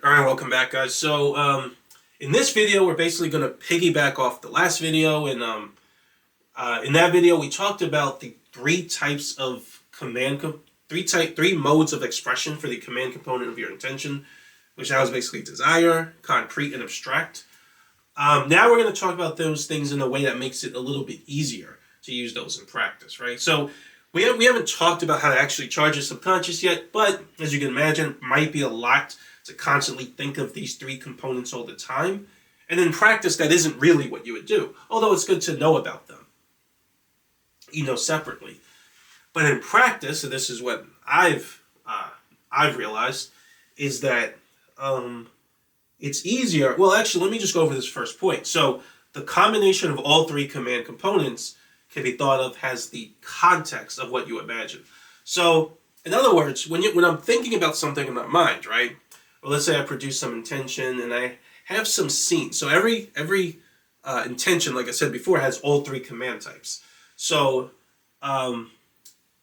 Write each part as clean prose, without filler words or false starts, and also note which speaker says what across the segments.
Speaker 1: All right, welcome back, guys. In this video, we're basically going to piggyback off the last video, and in that video, we talked about the three types of three modes of expression for the command component of your intention, which that was basically desire, concrete, and abstract. Now we're going to talk about those things in a way that makes it a little bit easier to use those in practice, right? So we haven't talked about how to actually charge your subconscious yet, but as you can imagine, it might be a lot to constantly think of these three components all the time. And in practice, that isn't really what you would do, although it's good to know about them, separately. But in practice, and this is what I've realized, is that it's easier. Well, actually, let me just go over this first point. So the combination of all three command components can be thought of as the context of what you imagine. So, in other words, when I'm thinking about something in my mind, right? Or let's say I produce some intention and I have some scene. So every intention, like I said before, has all three command types. So, and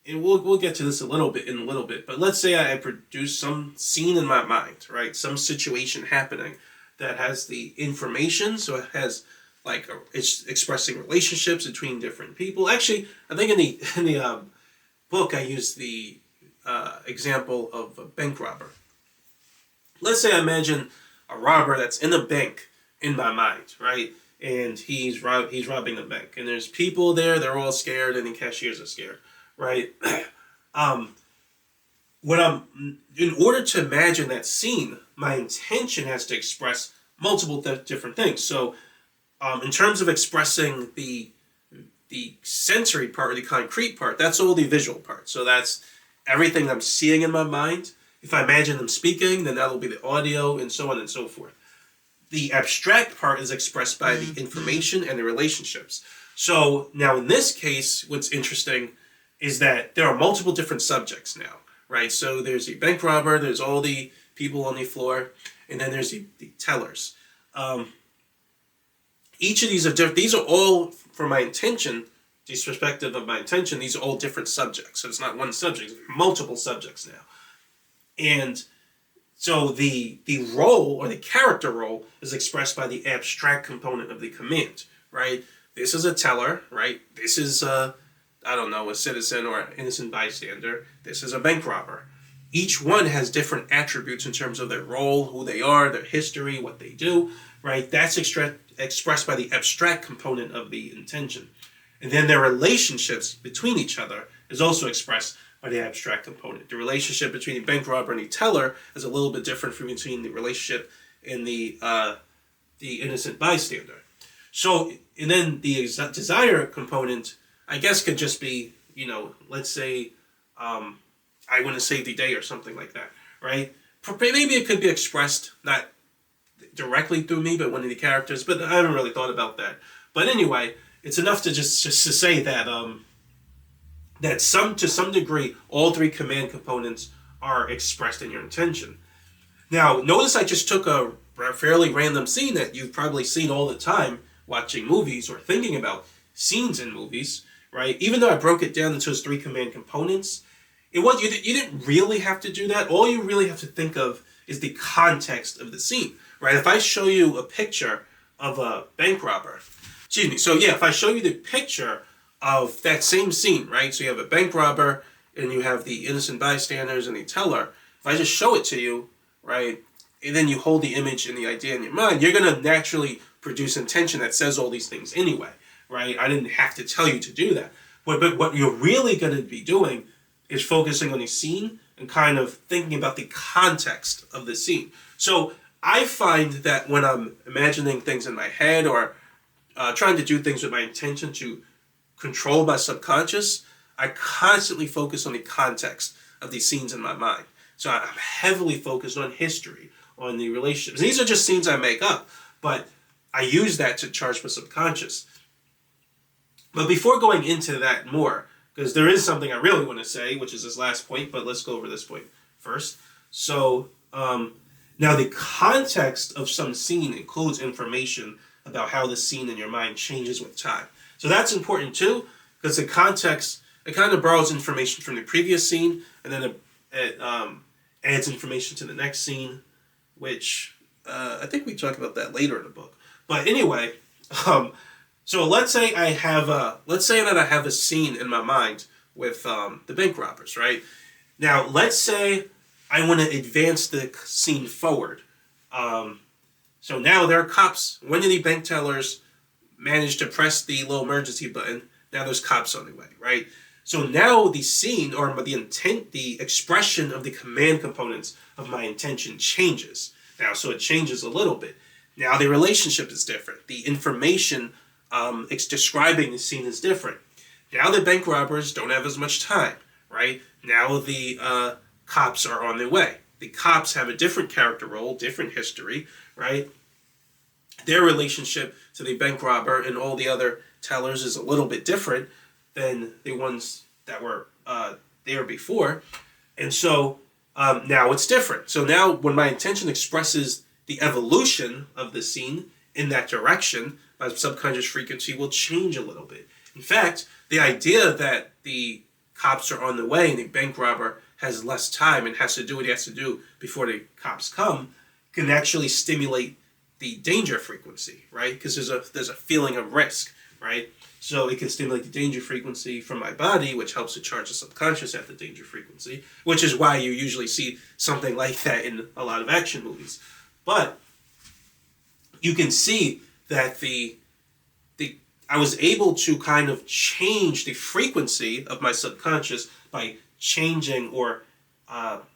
Speaker 1: we'll get to this in a little bit. But let's say I produce some scene in my mind, right? Some situation happening that has the information. So it has it's expressing relationships between different people. Actually, I think in the book I used the example of a bank robber. Let's say I imagine a robber that's in a bank in my mind, right? And he's robbing the bank, and there's people there. They're all scared, and the cashiers are scared, right? In order to imagine that scene, my intention has to express multiple different things. So, in terms of expressing the sensory part or the concrete part, that's all the visual part. So that's everything I'm seeing in my mind. If I imagine them speaking, then that'll be the audio and so on and so forth. The abstract part is expressed by the information and the relationships. So now in this case, what's interesting is that there are multiple different subjects now, right? So there's the bank robber, there's all the people on the floor, and then there's the tellers. Each of these are different. These are all, for my intention, the perspective of my intention, these are all different subjects. So it's not one subject, it's multiple subjects now. And so the role or the character role is expressed by the abstract component of the command, right? This is a teller, right? This is a citizen or an innocent bystander. This is a bank robber. Each one has different attributes in terms of their role, who they are, their history, what they do, right? That's expressed by the abstract component of the intention. And then their relationships between each other is also expressed by the abstract component. The relationship between the bank robber and the teller is a little bit different from between the relationship and the innocent bystander. So, and then the desire component, I guess, could just be, let's say, I want to save the day or something like that, right? Maybe it could be expressed not directly through me, but one of the characters. But I haven't really thought about that. But anyway, it's enough to just to say that to some degree, all three command components are expressed in your intention. Now, notice I just took a fairly random scene that you've probably seen all the time watching movies or thinking about scenes in movies, right? Even though I broke it down into those three command components, you didn't really have to do that. All you really have to think of is the context of the scene, right? If I show you a picture of a bank robber, if I show you the picture of that same scene, right? So you have a bank robber and you have the innocent bystanders and the teller. If I just show it to you, right, and then you hold the image and the idea in your mind, you're going to naturally produce intention that says all these things anyway, right? I didn't have to tell you to do that. But what you're really going to be doing is focusing on the scene and kind of thinking about the context of the scene. So I find that when I'm imagining things in my head or trying to do things with my intention to control my subconscious, I constantly focus on the context of these scenes in my mind. So I'm heavily focused on history, on the relationships. These are just scenes I make up, but I use that to charge my subconscious. But before going into that more, because there is something I really want to say, which is this last point, but let's go over this point first. So now the context of some scene includes information about how the scene in your mind changes with time. So that's important too, because the context, it kind of borrows information from the previous scene, and then it adds information to the next scene, which I think we talk about that later in the book. But anyway, um, so let's say that I have a scene in my mind with the bank robbers, right? Now, let's say I want to advance the scene forward. Um, so now there are cops. One of the bank tellers managed to press the little emergency button. Now there's cops on the way, right? So now the scene or the intent, the expression of the command components of my intention changes. Now, so it changes a little bit. Now the relationship is different. The information it's describing the scene is different. Now the bank robbers don't have as much time, right? Now the cops are on their way. The cops have a different character role, different history, right? Their relationship to the bank robber and all the other tellers is a little bit different than the ones that were there before. And so now it's different. So now when my intention expresses the evolution of the scene in that direction, my subconscious frequency will change a little bit. In fact, the idea that the cops are on the way and the bank robber has less time and has to do what he has to do before the cops come can actually stimulate the danger frequency, right? Because there's a feeling of risk, right? So it can stimulate the danger frequency from my body, which helps to charge the subconscious at the danger frequency, which is why you usually see something like that in a lot of action movies. But you can see that I was able to kind of change the frequency of my subconscious by changing or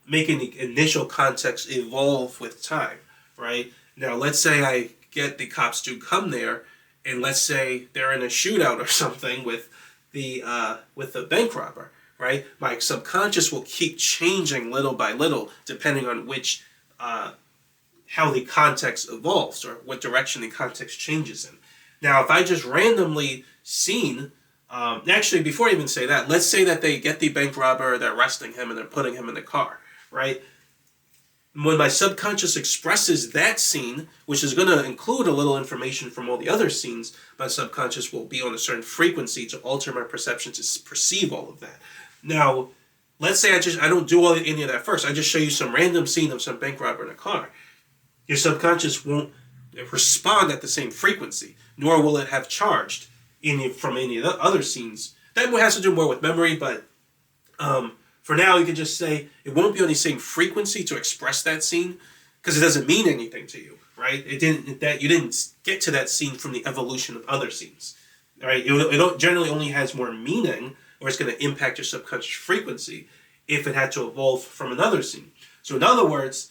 Speaker 1: making the initial context evolve with time, right? Now, let's say I get the cops to come there, and let's say they're in a shootout or something with the bank robber, right? My subconscious will keep changing little by little, depending on which how the context evolves or what direction the context changes in. Now, if I just randomly actually, before I even say that, let's say that they get the bank robber, they're arresting him, and they're putting him in the car, right? When my subconscious expresses that scene, which is going to include a little information from all the other scenes, my subconscious will be on a certain frequency to alter my perception to perceive all of that. Now, let's say I don't do any of that first. I just show you some random scene of some bank robber in a car. Your subconscious won't respond at the same frequency, nor will it have charged from any of the other scenes. That has to do more with memory, but for now, you can just say it won't be on the same frequency to express that scene because it doesn't mean anything to you, right? You didn't get to that scene from the evolution of other scenes, right? It generally only has more meaning, or it's going to impact your subconscious frequency if it had to evolve from another scene. So, in other words,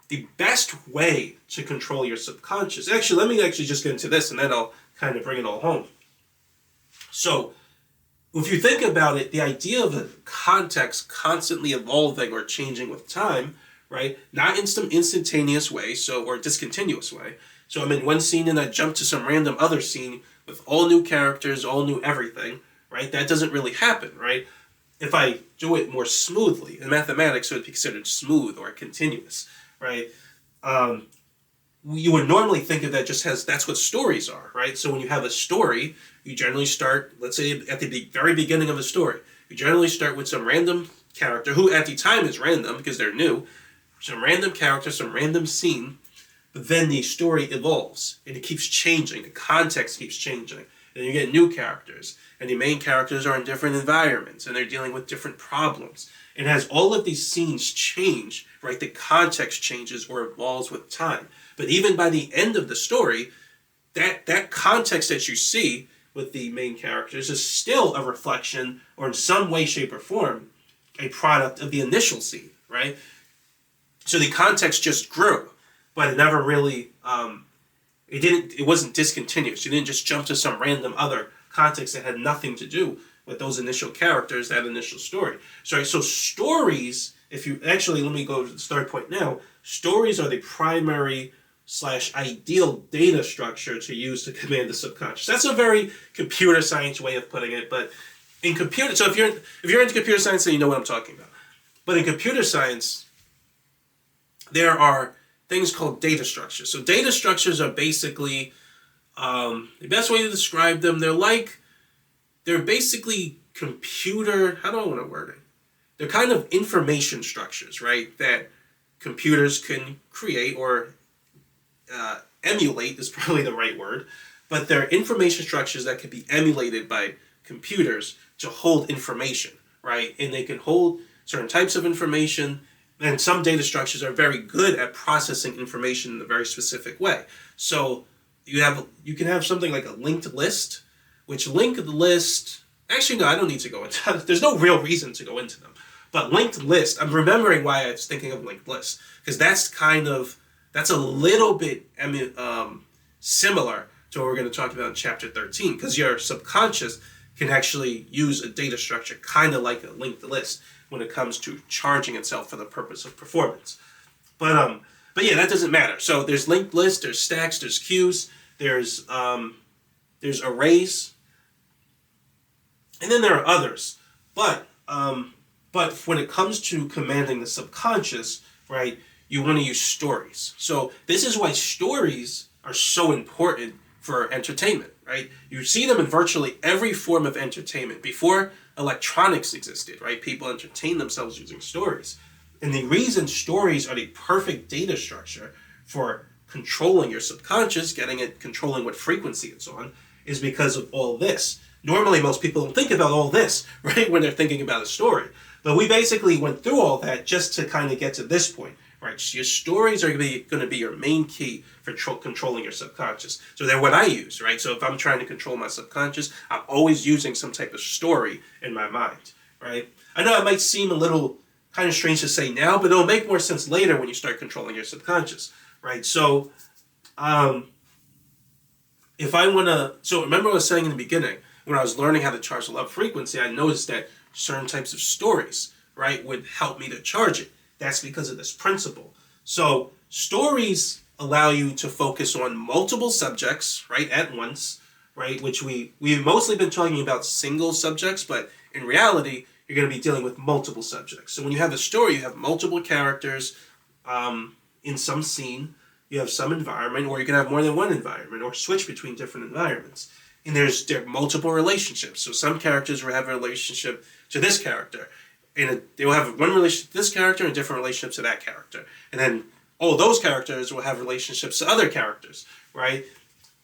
Speaker 1: the best way to control your subconscious. Actually, let me just get into this, and then I'll kind of bring it all home. So, if you think about it, the idea of a context constantly evolving or changing with time, right? Not in some instantaneous way, or discontinuous way. So I'm in one scene and I jump to some random other scene with all new characters, all new everything, right? That doesn't really happen, right? If I do it more smoothly, in mathematics it would be considered smooth or continuous, right? You would normally think of that that's what stories are, right? So when you have a story, you generally start, let's say at the very beginning of a story, you generally start with some random character, who at the time is random because they're new, some random character, some random scene, but then the story evolves, and it keeps changing, the context keeps changing, and you get new characters, and the main characters are in different environments, and they're dealing with different problems. And as all of these scenes change, right, the context changes or evolves with time. But even by the end of the story, that context that you see with the main characters is still a reflection, or in some way, shape, or form, a product of the initial scene, right? So the context just grew, but it never really, it wasn't discontinuous. You didn't just jump to some random other context that had nothing to do with those initial characters, that initial story. So stories, let me go to the start point now. Stories are the primary / ideal data structure to use to command the subconscious. That's a very computer science way of putting it, but in computer, so if you're into computer science, then you know what I'm talking about. But in computer science, there are things called data structures. So data structures are basically, the best way to describe them, they're basically computer, how do I want to word it? They're kind of information structures, right? That computers can create or emulate is probably the right word, but they're information structures that can be emulated by computers to hold information, right? And they can hold certain types of information, and some data structures are very good at processing information in a very specific way. So you can have something like a linked list, which linked list, actually no, I don't need to go into there's no real reason to go into them. But linked list, I'm remembering why I was thinking of linked list, because that's a little bit similar to what we're going to talk about in chapter 13, because your subconscious can actually use a data structure kind of like a linked list when it comes to charging itself for the purpose of performance. But yeah, that doesn't matter. So there's linked lists, there's stacks, there's queues, there's arrays, and then there are others. But when it comes to commanding the subconscious, right, you want to use stories. So this is why stories are so important for entertainment, right? You see them in virtually every form of entertainment. Before electronics existed, right, people entertained themselves using stories. And the reason stories are the perfect data structure for controlling your subconscious, controlling what frequency it's on, is because of all this. Normally, most people don't think about all this, right, when they're thinking about a story. But we basically went through all that just to kind of get to this point, right? So your stories are going to be your main key for controlling your subconscious. So they're what I use, right? So if I'm trying to control my subconscious, I'm always using some type of story in my mind, right? I know it might seem a little kind of strange to say now, but it'll make more sense later when you start controlling your subconscious, right? So, so remember what I was saying in the beginning, when I was learning how to charge the love frequency, I noticed that certain types of stories, right, would help me to charge it. That's because of this principle. So stories allow you to focus on multiple subjects, right, at once, right, which we've mostly been talking about single subjects, but in reality, you're going to be dealing with multiple subjects. So when you have a story, you have multiple characters in some scene, you have some environment, or you can have more than one environment, or switch between different environments. And there are multiple relationships. So some characters will have a relationship to this character, and they will have one relationship to this character and a different relationship to that character. And then all those characters will have relationships to other characters, right?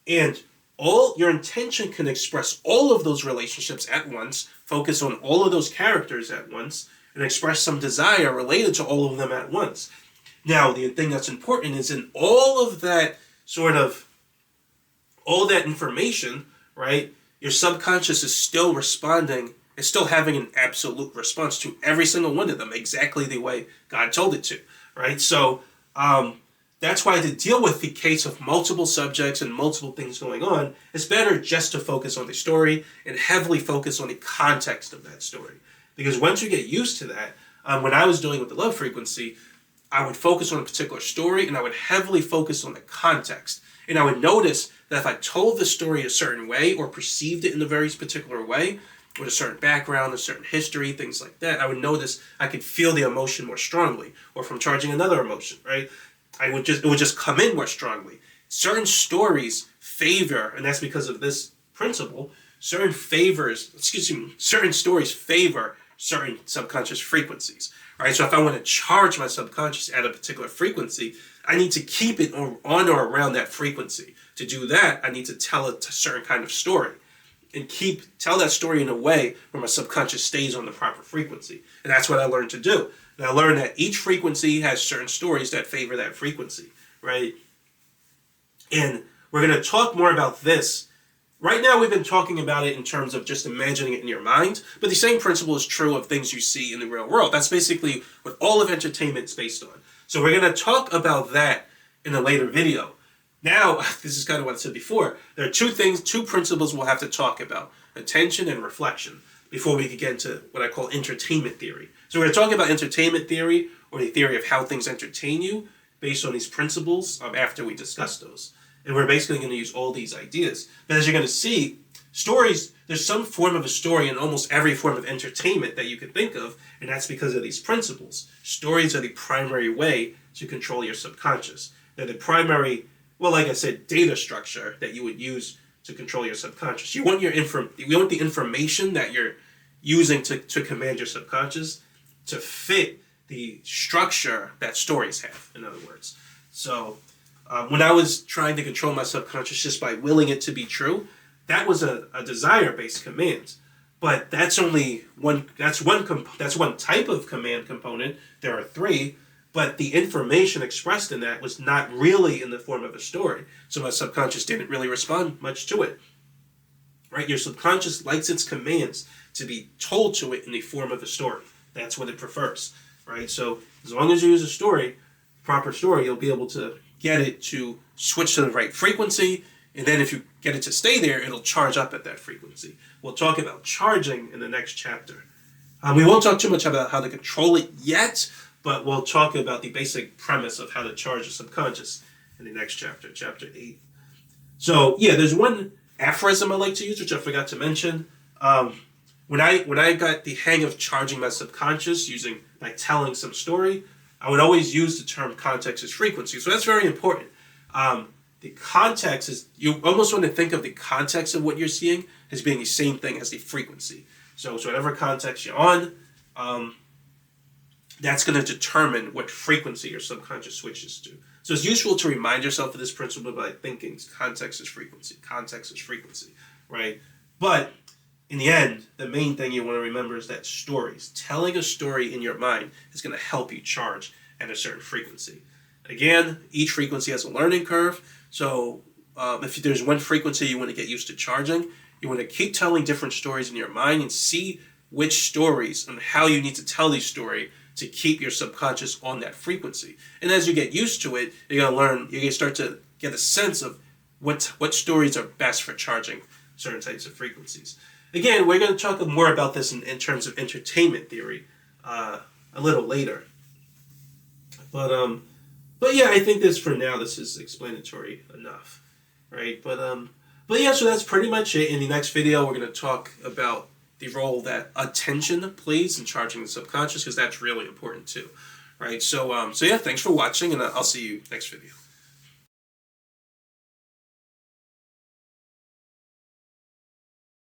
Speaker 1: And all your intention can express all of those relationships at once, focus on all of those characters at once, and express some desire related to all of them at once. Now, the thing that's important is in all of that all that information, right, your subconscious is still responding, it's still having an absolute response to every single one of them, exactly the way God told it to, right? So that's why to deal with the case of multiple subjects and multiple things going on, it's better just to focus on the story and heavily focus on the context of that story. Because once you get used to that, when I was doing with the love frequency, I would focus on a particular story and I would heavily focus on the context. And I would notice that if I told the story a certain way or perceived it in a very particular way, with a certain background, a certain history, things like that, I would notice I could feel the emotion more strongly, or from charging another emotion, right? It would just come in more strongly. Certain stories favor, and that's because of this principle, certain stories favor certain subconscious frequencies, right? So if I want to charge my subconscious at a particular frequency, I need to keep it on or around that frequency. To do that, I need to tell a certain kind of story and tell that story in a way where my subconscious stays on the proper frequency. And that's what I learned to do. And I learned that each frequency has certain stories that favor that frequency, right? And we're going to talk more about this. Right now, we've been talking about it in terms of just imagining it in your mind, but the same principle is true of things you see in the real world. That's basically what all of entertainment is based on. So we're going to talk about that in a later video. Now, this is kind of what I said before. There are two principles we'll have to talk about: attention and reflection, before we can get into what I call entertainment theory. So we're going to talk about entertainment theory, or the theory of how things entertain you, based on these principles after we discuss those. And we're basically going to use all these ideas. But as you're going to see, stories, there's some form of a story in almost every form of entertainment that you can think of, and that's because of these principles. Stories are the primary way to control your subconscious. They're the primary, well, like I said, data structure that you would use to control your subconscious. You want the information that you're using to command your subconscious to fit the structure that stories have, in other words. So when I was trying to control my subconscious just by willing it to be true, that was a desire-based command. But that's only one. That's one type of command component. There are three, but the information expressed in that was not really in the form of a story. So my subconscious didn't really respond much to it. Right? Your subconscious likes its commands to be told to it in the form of a story. That's what it prefers. Right? So as long as you use a story, proper story, you'll be able to get it to switch to the right frequency, and then if you get it to stay there, it'll charge up at that frequency. We'll talk about charging in the next chapter. We won't talk too much about how to control it yet, but we'll talk about the basic premise of how to charge the subconscious in the next chapter, chapter 8. So yeah, there's one aphorism I like to use, which I forgot to mention. When I got the hang of charging my subconscious by telling some story, I would always use the term context as frequency. So that's very important. The context is, you almost want to think of the context of what you're seeing as being the same thing as the frequency. So whatever context you're on, that's going to determine what frequency your subconscious switches to. So it's useful to remind yourself of this principle by thinking context is frequency, right? But in the end, the main thing you want to remember is that stories, telling a story in your mind, is going to help you charge at a certain frequency. Again, each frequency has a learning curve. So if there's one frequency you want to get used to charging, you want to keep telling different stories in your mind and see which stories and how you need to tell these stories to keep your subconscious on that frequency. And as you get used to it, you're going to start to get a sense of what stories are best for charging certain types of frequencies. Again, we're going to talk more about this in terms of entertainment theory a little later. But yeah, I think for now, this is explanatory enough, right? But yeah, so that's pretty much it. In the next video, we're going to talk about the role that attention plays in charging the subconscious, because that's really important too, right? So yeah, thanks for watching, and I'll see you next video.